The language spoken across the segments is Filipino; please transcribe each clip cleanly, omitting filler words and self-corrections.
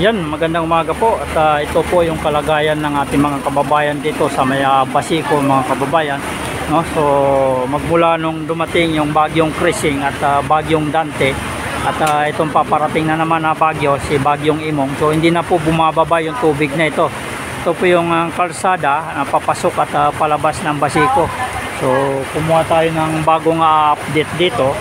Yan, magandang umaga po at ito po yung kalagayan ng ating mga kababayan dito sa may Basico mga kababayan, no? So magmula nung dumating yung bagyong Krising at bagyong Dante at itong paparating na naman na bagyo, si bagyong Imong, so hindi na po bumababa yung tubig na ito. Ito po yung kalsada na papasok at palabas ng Basico. So kumuha tayo ng bagong update dito.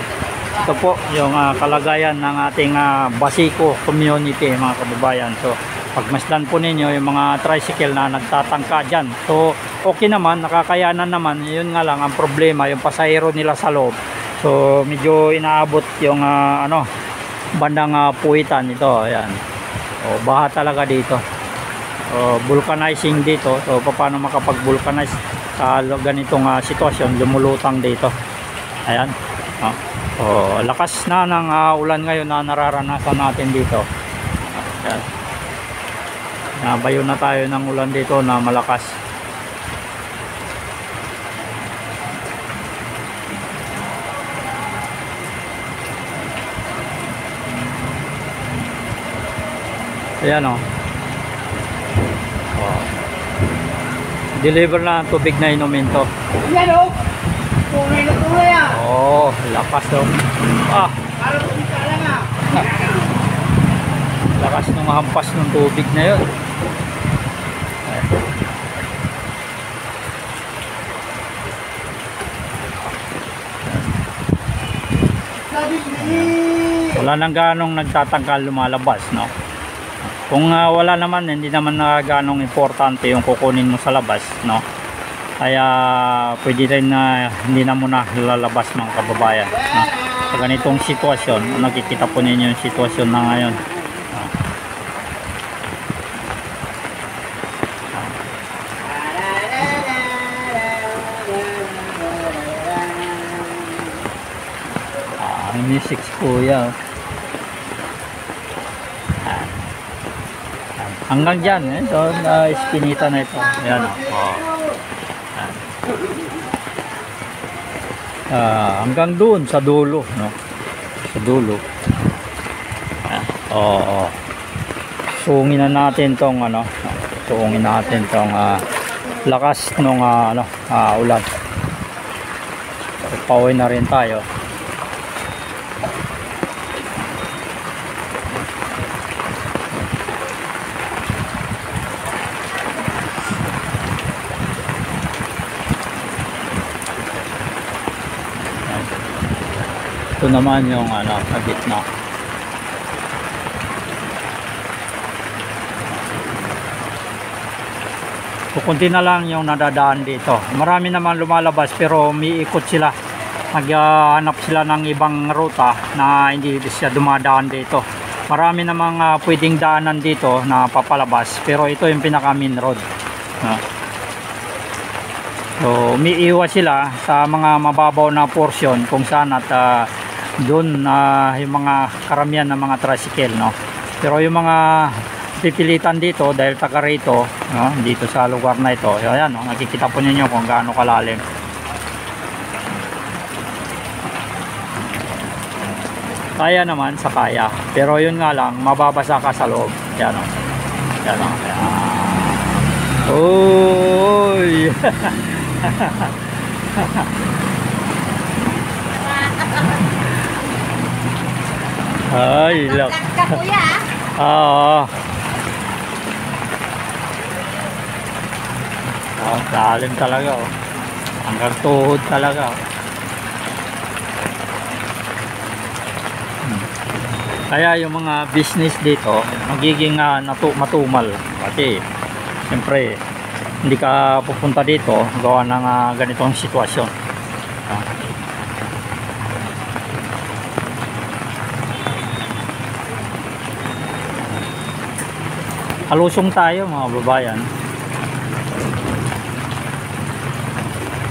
Ito po yung kalagayan ng ating Basico community mga kababayan. So pagmasdan po ninyo yung mga tricycle na nagtatangka dyan. So okay naman, nakakayanan naman. Yun nga lang ang problema, yung pasahero nila sa loob. So medyo inaabot yung bandang puwitan ito. Ayan. O, baha talaga dito. O, vulcanizing dito. So paano makapag-vulcanize sa ganitong sitwasyon, lumulutang dito. Ayan. Oh, lakas na ng ulan ngayon na nararanasan natin dito. Ayan. Nabayo na tayo ng ulan dito na malakas. Ayan o. Oh. Deliver na ang tubig na inumin to. Ayan o. Tunay na tunay ah. Oh, lakas o. Parang kumita lang ah. Lakas ng hampas ng tubig na yun. Wala nang ganong nagtatangkal lumalabas, no? Kung wala naman, hindi naman na ganong importante yung kukunin mo sa labas, no? Kaya pwede rin na hindi na muna lalabas mga kababayan, no? Sa ganitong sitwasyon, nakikita po ninyo yung sitwasyon na ngayon. Music kuya. Hanggang dyan doon espinita na ito. Ayan hanggang doon sa dulo, no? Sa dulo. Suungin na natin tong suungin natin tong lakas ng ulan. Pauwi na rin tayo. Ito naman yung gitna. So kunti na lang yung nadadaan dito. Marami naman lumalabas pero umiikot sila. Naghanap sila ng ibang ruta na hindi siya dumadaan dito. Marami namang pwedeng daanan dito na papalabas pero ito yung pinaka main road. So umiiwas sila sa mga mababaw na portion kung saan at doon yung mga karamihan ng mga tricycle, no? Pero yung mga pipilitan dito dahil taga rito, no? Dito sa lugar na ito, ayan, no? Nakikita po ninyo kung gaano kalalim. Kaya naman sa kaya, pero yun nga lang, mababasa ka sa loob. Ayan, no? Ayan, no? Oy! Ay, look. Oo. Lalim talaga, oh. Hanggang tuhod talaga, oh. Kaya yung mga business dito magiging matumal kasi siyempre hindi ka pupunta dito gawa ng ganitong sitwasyon. Halusong tayo mga babayan.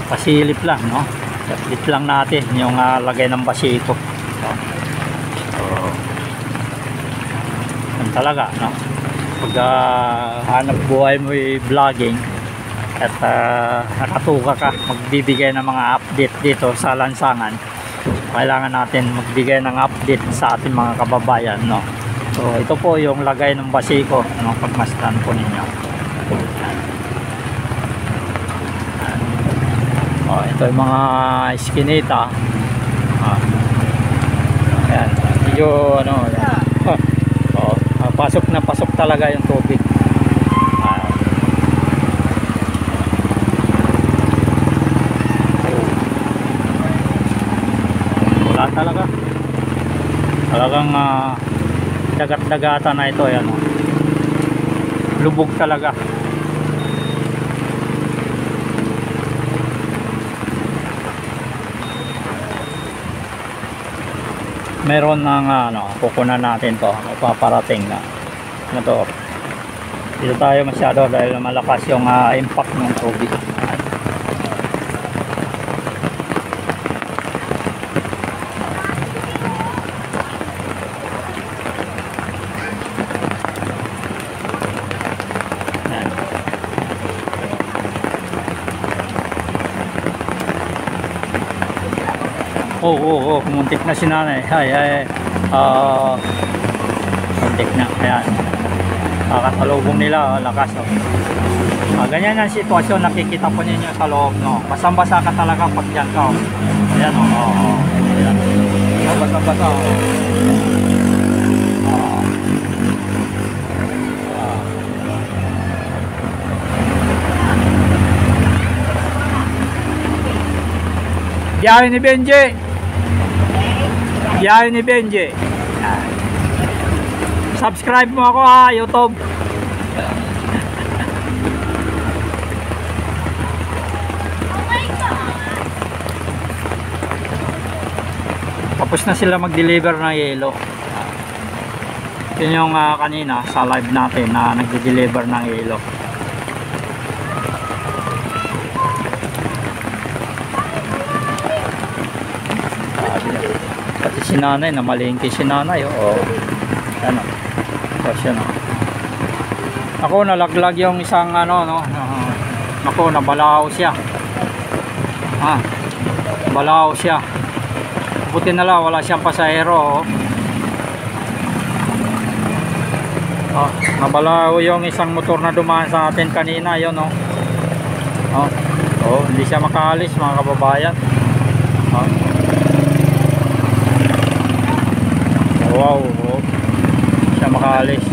Pasilip lang, no? Pasilip lang natin yung lagay ng Basico. Yan talaga, no? Pag hanap buhay mo vlogging at nakatuka ka, magbibigay ng mga update dito sa lansangan. Kailangan natin magbigay ng update sa ating mga kababayan, no? So So ito po yung lagay ng basiko, no, pagmasdan po ninyo. Oh, ito yung mga iskinita. Ayan, medyo ano, ayan. Oh, pasok na pasok talaga yung tubig. Wala talaga. Talagang dagat-dagatan na ito, ayan. Lubog talaga. Meron ng kukunan natin to, paparating na to. Dito tayo masyado dahil malakas yung impact ng tubig. Muntik na si nanay. Muntik na. Ayan. Kakasalubong nila, lakas. Ganyan ang sitwasyon, nakikita po ninyo sa loob, no. Basang-basa ka talaga pag dyan ka. Ayan, ayan. Basang-basa. Biyahe ni Benji. Biyahe ni Benji. Subscribe mo ako ha, YouTube. Tapos na sila mag-deliver ng yelo. Yun yung kanina sa live natin na nag-deliver ng yelo. Pati si nanay, namalingki si nanay. Ano? Kasi ako nalaglag yung isang ako nabalaw siya. Balaw siya. Buti na lang wala siyang pasahero. Nabalaw yung isang motor na dumaan sa atin kanina, yun hindi siya makaalis, mga kababayan. Wow, siya makaalis.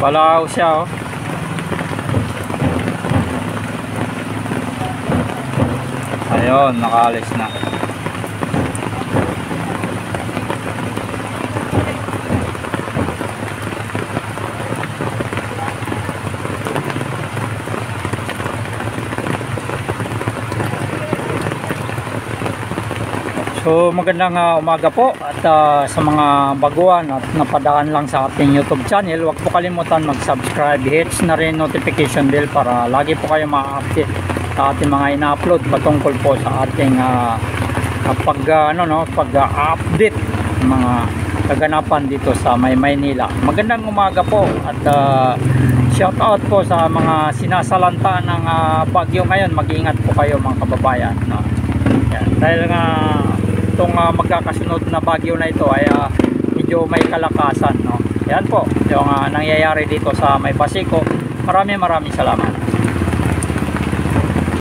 Balaw siya, ayun, nakaalis na. So magandang umaga po at sa mga baguhan at napadaan lang sa ating YouTube channel, huwag po kalimutan mag-subscribe, hits na rin notification bell para lagi po kayo ma-update sa ating mga ina-upload patungkol po sa ating pag-update mga kaganapan dito sa Maynila. Magandang umaga po at shout out po sa mga sinasalanta ng bagyo ngayon. Mag-iingat po kayo mga kababayan, no? Yan. Dahil nga itong magkakasunod na bagyo na ito ay medyo may kalakasan, no? Yan po yung nangyayari dito sa May Basiko. Maraming salamat.